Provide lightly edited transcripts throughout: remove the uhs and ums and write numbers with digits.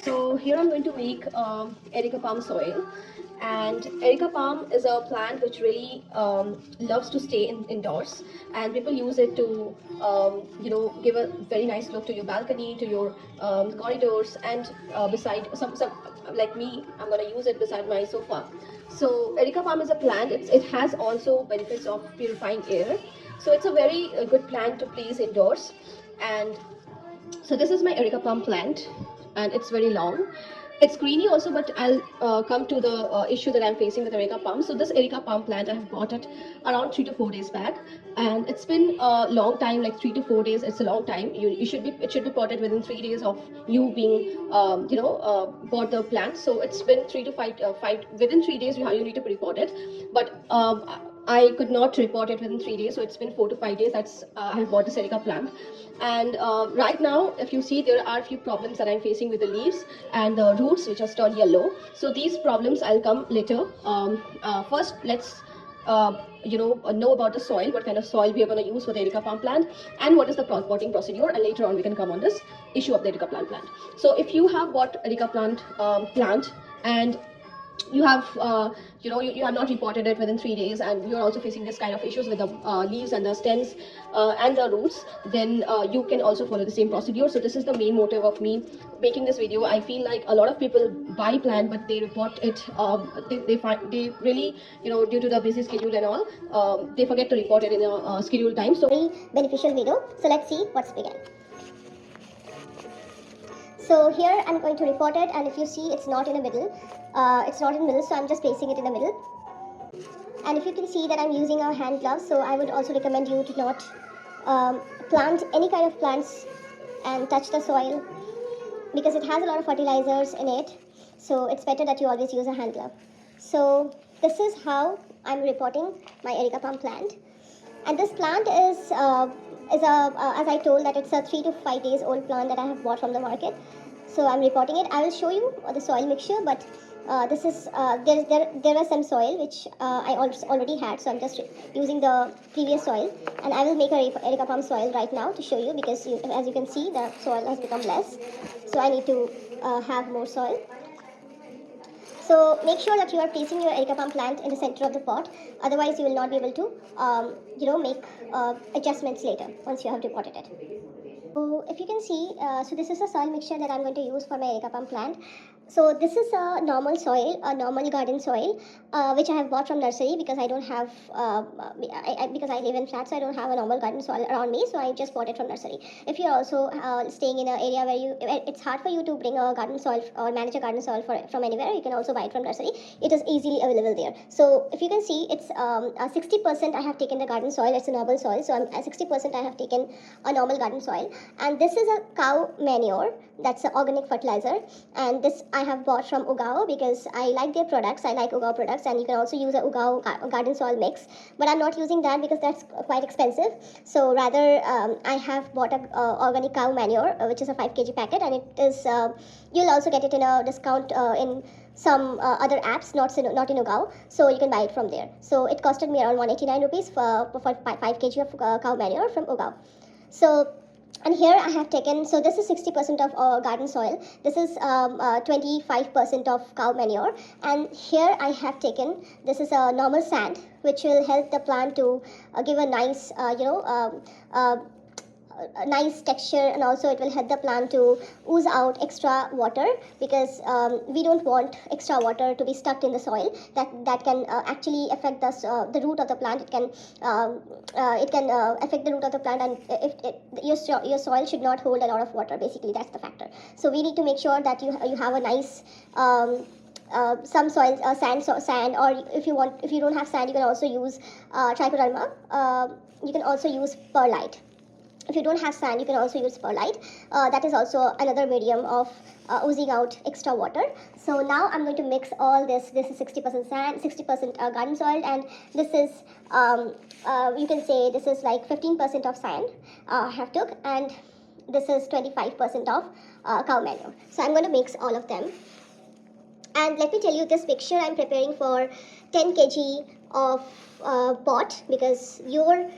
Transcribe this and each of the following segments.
So here I'm going to make Areca Palm soil. And Areca Palm is a plant which really loves to stay indoors, and people use it to give a very nice look to your balcony, to your corridors, and beside some like me, I'm gonna use it beside my sofa. So Areca Palm is a plant. It has also benefits of purifying air. So it's a very good plant to place indoors. And so this is my Areca Palm plant, and it's very long. It's greeny also, but I'll come to the issue that I'm facing with Areca Palm. So this Areca Palm plant, I have bought it around 3 to 4 days back, and it's been a long time, like 3 to 4 days. It's a long time. It should be potted within 3 days of you being bought the plant. So it's been 3 to 5 within 3 days you need to repot it, but I could not report it within 3 days, so it's been 4 to 5 days. I have bought the Serica plant, and right now, if you see, there are a few problems that I'm facing with the leaves and the roots, which are turned yellow. So these problems I'll come later. First, let's know about the soil, what kind of soil we are going to use for the Erica palm plant, and what is the potting procedure, and later on we can come on this issue of the Erica plant. So if you have bought Erica plant and you have you have not reported it within 3 days, and you're also facing this kind of issues with the leaves and the stems and the roots, then you can also follow the same procedure. So this is the main motive of me making this video. I feel like a lot of people buy plant, but they report it, they really, due to the busy schedule and all, they forget to report it in a scheduled time. So very beneficial video. So let's see what's begin. So here I'm going to report it, and if you see, it's not in the middle. So I'm just placing it in the middle. And if you can see that I'm using a hand glove, so I would also recommend you to not plant any kind of plants and touch the soil, because it has a lot of fertilizers in it. So it's better that you always use a hand glove. So this is how I'm reporting my Areca palm plant. And this plant is as I told, that it's a 3 to 5 days old plant that I have bought from the market. So I'm reporting it. I will show you the soil mixture, but this is there was some soil which I already had, so I'm just using the previous soil, and I will make a Areca palm soil right now to show you, because as you can see, the soil has become less, so I need to have more soil. So make sure that you are placing your Areca palm plant in the center of the pot. Otherwise, you will not be able to make adjustments later once you have repotted it. So if you can see, so this is a soil mixture that I'm going to use for my Areca palm plant. So this is a normal soil, a normal garden soil, which I have bought from nursery, because I don't have, because I live in flat, so I don't have a normal garden soil around me, so I just bought it from nursery. If you're also staying in an area where it's hard for you to bring a garden soil or manage a garden soil from anywhere, you can also buy it from nursery. It is easily available there. So if you can see, it's 60% I have taken the garden soil. It's a normal soil, so 60% I have taken a normal garden soil, and this is a cow manure. That's an organic fertilizer, and this I have bought from Ugao, because I like their products. I like Ugao products, and you can also use a Ugao garden soil mix, but I'm not using that because that's quite expensive. So rather, I have bought a organic cow manure, which is a 5 kg packet, and it is you'll also get it in a discount in some other apps, not in Ugao, so you can buy it from there. So it costed me around 189 rupees for 5 kg of cow manure from Ugao. So, and here I have taken, so this is 60% of garden soil, this is 25% of cow manure, and here I have taken, this is a normal sand, which will help the plant to give a nice a nice texture, and also it will help the plant to ooze out extra water, because we don't want extra water to be stuck in the soil. That can actually affect the root of the plant. It can affect the root of the plant, and your soil should not hold a lot of water. Basically, that's the factor. So we need to make sure that you have a nice some soil, sand, or if you don't have sand, you can also use trichoderma. You can also use perlite. If you don't have sand, you can also use perlite. That is also another medium of oozing out extra water. So now I'm going to mix all this. This is 60% sand, 60% garden soil, and this is you can say this is like 15% of sand I have took, and this is 25% of cow manure. So I'm going to mix all of them. And let me tell you, this mixture I'm preparing for 10 kg of pot, because your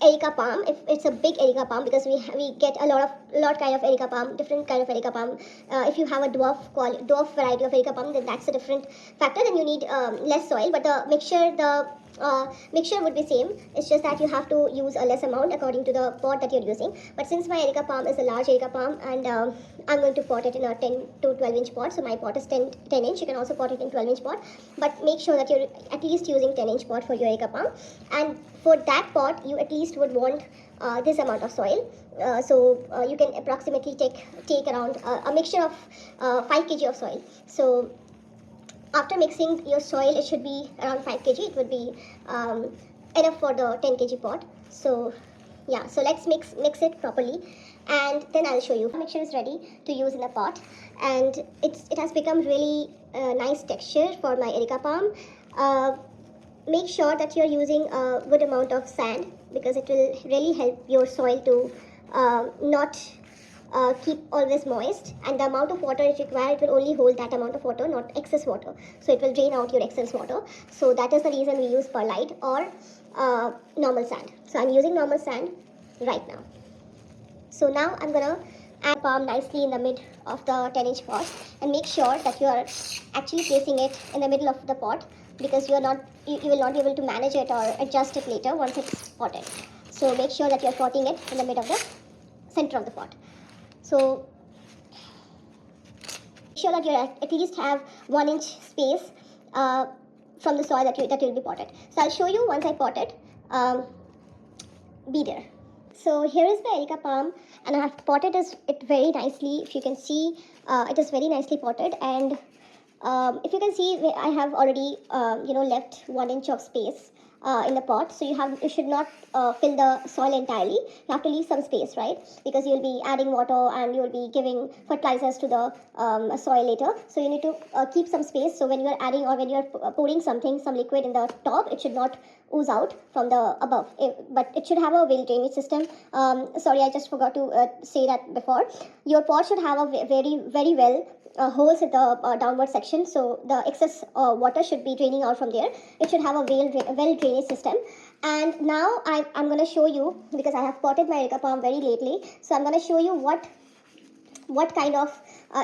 Areca palm, if it's a big Areca palm, because we get a lot of lot kind of Areca Palm, different kind of Areca Palm. If you have a dwarf variety of Areca Palm, then that's a different factor. Then you need less soil, but the mixture would be same. It's just that you have to use a less amount according to the pot that you're using. But since my Areca Palm is a large Areca Palm, and I'm going to pot it in a 10 to 12 inch pot, so my pot is 10 inch. You can also pot it in 12 inch pot, but make sure that you're at least using 10 inch pot for your Areca Palm. And for that pot, you at least would want this amount of soil. You can approximately take around a mixture of 5 kg of soil. So after mixing your soil, it should be around 5 kg. It would be enough for the 10 kg pot. So yeah, so let's mix it properly, and then I'll show you. The mixture is ready to use in the pot, and it has become really nice texture for my Areca Palm. Make sure that you're using a good amount of sand, because it will really help your soil to not keep always moist, and the amount of water it requires, it will only hold that amount of water, not excess water. So it will drain out your excess water. So that is the reason we use perlite or normal sand. So I'm using normal sand right now. So now I'm gonna add palm nicely in the mid of the 10 inch pot, and make sure that you are actually placing it in the middle of the pot, because you will not be able to manage it or adjust it later once it's potted. So make sure that you're potting it in the mid of the center of the pot. So make sure that you at least have 1 inch space from the soil that will be potted. So I'll show you once I pot it. Be there. So here is the Areca Palm, and I have potted it very nicely. If you can see, it is very nicely potted, and if you can see, I have already left 1 inch of space in the pot. So you should not fill the soil entirely. You have to leave some space, right? Because you'll be adding water and you'll be giving fertilizers to the soil later. So you need to keep some space. So when you are adding, or when you are pouring some liquid in the top, it should not ooze out from the above, but it should have a well drainage system. Sorry, I just forgot to say that before. Your pot should have a very well holes in the downward section, so the excess water should be draining out from there. It should have a well drainage system. And now I'm going to show you, because I have potted my Areca Palm very lately, so I'm going to show you what kind of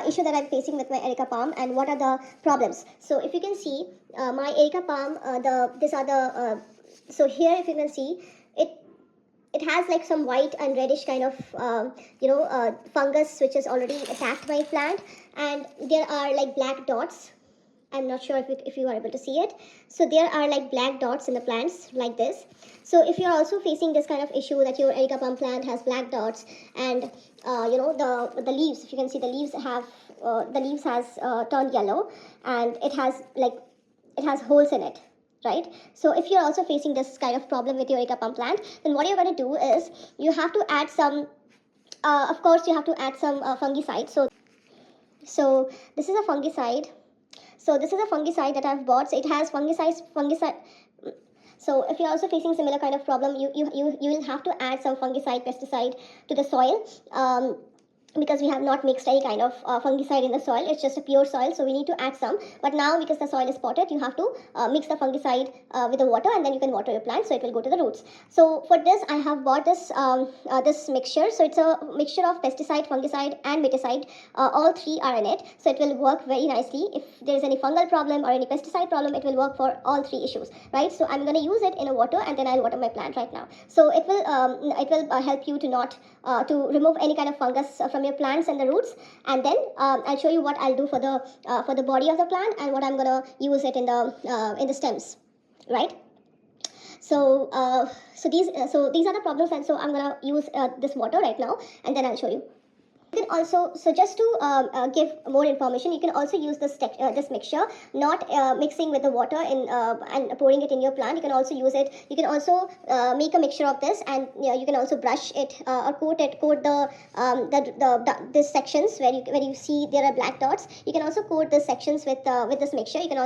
issue that I'm facing with my Areca Palm, and what are the problems. So if you can see, my Areca Palm, so here if you can see, it has like some white and reddish kind of fungus which is already attacked my plant, and there are like black dots. I'm not sure if you are able to see it. So there are like black dots in the plants like this. So if you're also facing this kind of issue, that your Areca Palm plant has black dots, and the leaves, if you can see, the leaves has turned yellow, and it has holes in it, right? So if you're also facing this kind of problem with your Areca Palm plant, then what you're going to do is you have to add some fungicide. So this is a fungicide. So this is a fungicide that I've bought. So it has fungicide. So if you're also facing similar kind of problem, you will have to add some pesticide to the soil. Because we have not mixed any kind of fungicide in the soil. It's just a pure soil, so we need to add some. But now, because the soil is potted, you have to mix the fungicide with the water, and then you can water your plant, so it will go to the roots. So for this, I have bought this mixture. So it's a mixture of pesticide, fungicide, and miticide. All three are in it, so it will work very nicely. If there is any fungal problem or any pesticide problem, it will work for all three issues, right? So I'm going to use it in a water, and then I'll water my plant right now. So it will help you to not to remove any kind of fungus from your plants and the roots. And then I'll show you what I'll do for the body of the plant, and what I'm gonna use it in the stems, right? So these are the problems, and so I'm gonna use this water right now, and then I'll show you. You can also, so just to give more information, you can also use this mixture, not mixing with the water and pouring it in your plant. You can also use it. You can also make a mixture of this, and you can also brush it or coat the sections where you see there are black dots. You can also coat the sections with this mixture. You can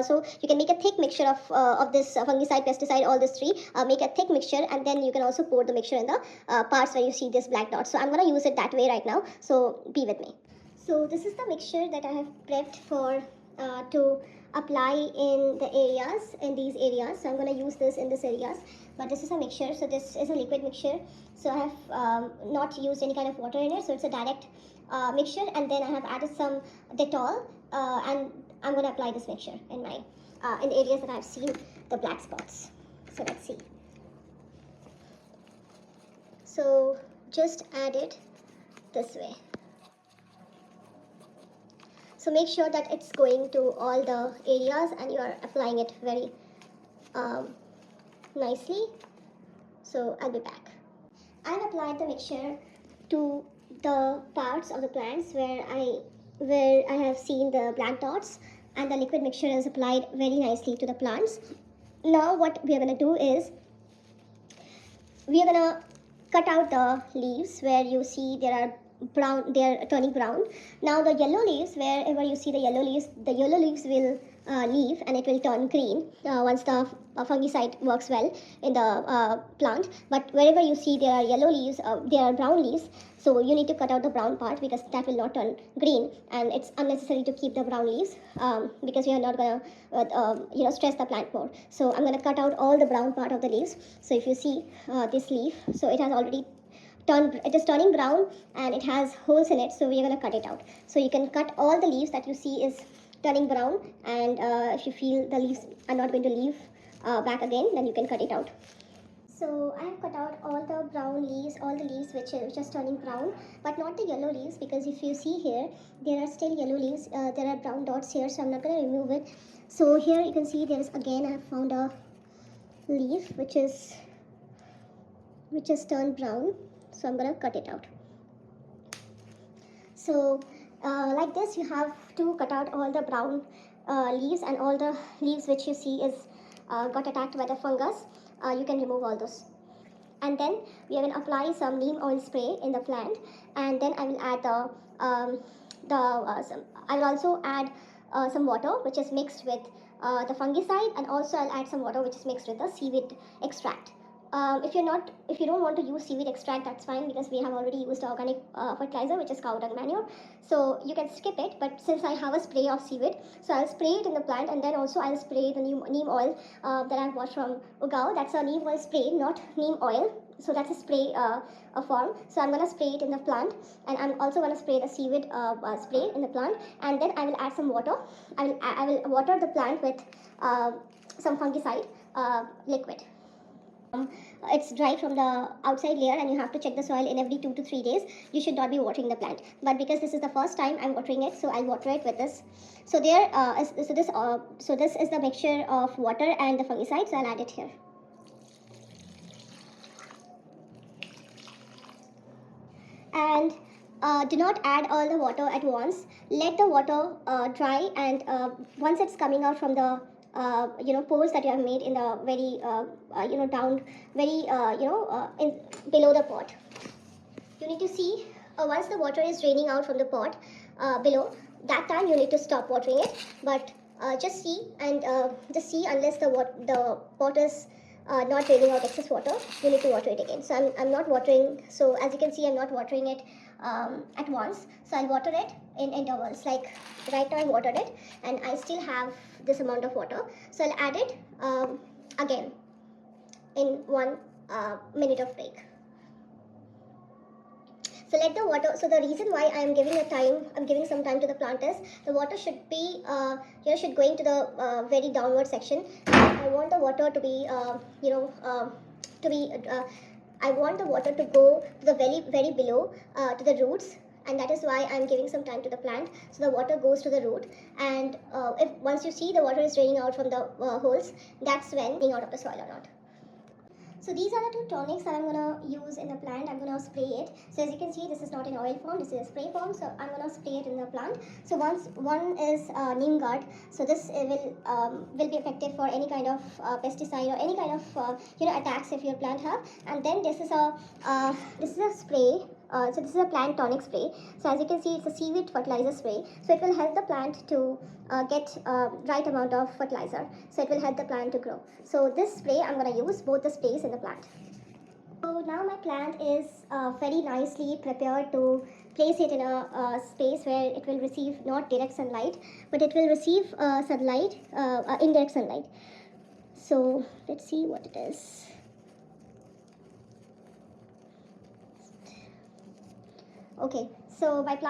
make a thick mixture of this fungicide, pesticide, all these three. Make a thick mixture, and then you can also pour the mixture in the parts where you see this black dots. So I'm gonna use it that way right now. So be with me. So this is the mixture that I have prepped for to apply in the areas, in these areas. So I'm going to use this in this areas, but this is a mixture, so this is a liquid mixture. So I have not used any kind of water in it, so it's a direct mixture. And then I have added some Dettol, and I'm going to apply this mixture in my in the areas that I've seen the black spots. So let's see. So just add it this way. So make sure that it's going to all the areas and you are applying it very nicely. So I'll be back. I've applied the mixture to the parts of the plants where I have seen the plant dots, and the liquid mixture is applied very nicely to the plants. Now what we are going to do is we are going to cut out the leaves where you see there are brown, they are turning brown. Now the yellow leaves, wherever you see the yellow leaves will leave and it will turn green once the fungicide works well in the plant. But wherever you see there are yellow leaves, there are brown leaves, so you need to cut out the brown part because that will not turn green, and it's unnecessary to keep the brown leaves because we are not going to stress the plant more. So I'm going to cut out all the brown part of the leaves. So if you see this leaf, so it has already it is turning brown and it has holes in it, so we are going to cut it out. So you can cut all the leaves that you see is turning brown, and if you feel the leaves are not going to leave back again, then you can cut it out. So I have cut out all the brown leaves, all the leaves which are just turning brown, but not the yellow leaves, because if you see here, there are still yellow leaves, there are brown dots here, so I'm not going to remove it. So here you can see there is, again I have found a leaf which is turned brown, so I'm going to cut it out. So like this you have to cut out all the brown leaves, and all the leaves which you see is got attacked by the fungus. You can remove all those. And then we are going to apply some neem oil spray in the plant, and then I will add I will also add some water which is mixed with the fungicide, and also I'll add some water which is mixed with the seaweed extract. If you don't want to use seaweed extract, that's fine, because we have already used organic fertilizer, which is cow dung manure, so you can skip it. But since I have a spray of seaweed, so I'll spray it in the plant, and then also I'll spray the neem oil that I've bought from Ugao. That's a neem oil spray, not neem oil, so that's a spray form. So I'm going to spray it in the plant, and I'm also going to spray the seaweed spray in the plant, and then I will add some water. I will water the plant with some fungicide liquid. It's dry from the outside layer, and you have to check the soil in every 2 to 3 days. You should not be watering the plant, but because this is the first time I'm watering it, so I'll water it with this. So this is the mixture of water and the fungicide, so I'll add it here. And do not add all the water at once. Let the water dry, and once it's coming out from the pores that you have made in the very down very below the pot, you need to see once the water is draining out from the pot below, that time you need to stop watering it. But just see unless the pot is not draining out excess water, you need to water it again. So I'm not watering, so as you can see I'm not watering it at once, so I'll water it in intervals. Like right now I watered it and I still have this amount of water, so I'll add it again in 1 minute of break. So let the water, so the reason why I'm giving some time to the plant is the water should be should going to the very downward section. I want the water to be I want the water to go to the very below to the roots, and that is why I'm giving some time to the plant, so the water goes to the root. And if once you see the water is draining out from the holes, that's when it's out of the soil or not. So these are the 2 tonics that I'm going to use in the plant. I'm going to spray it. So as you can see, this is not in oil form, this is a spray form. So I'm going to spray it in the plant. So one is neem guard. So this will be effective for any kind of pesticide or any kind of attacks if your plant have. And then this is a spray. So this is a plant tonic spray. So as you can see, it's a seaweed fertilizer spray. So it will help the plant to get right amount of fertilizer. So it will help the plant to grow. So this spray I'm going to use both the sprays in the plant. So now my plant is very nicely prepared to place it in a space where it will receive not direct sunlight, but it will receive sunlight, indirect sunlight. So let's see what it is. Okay, so my plant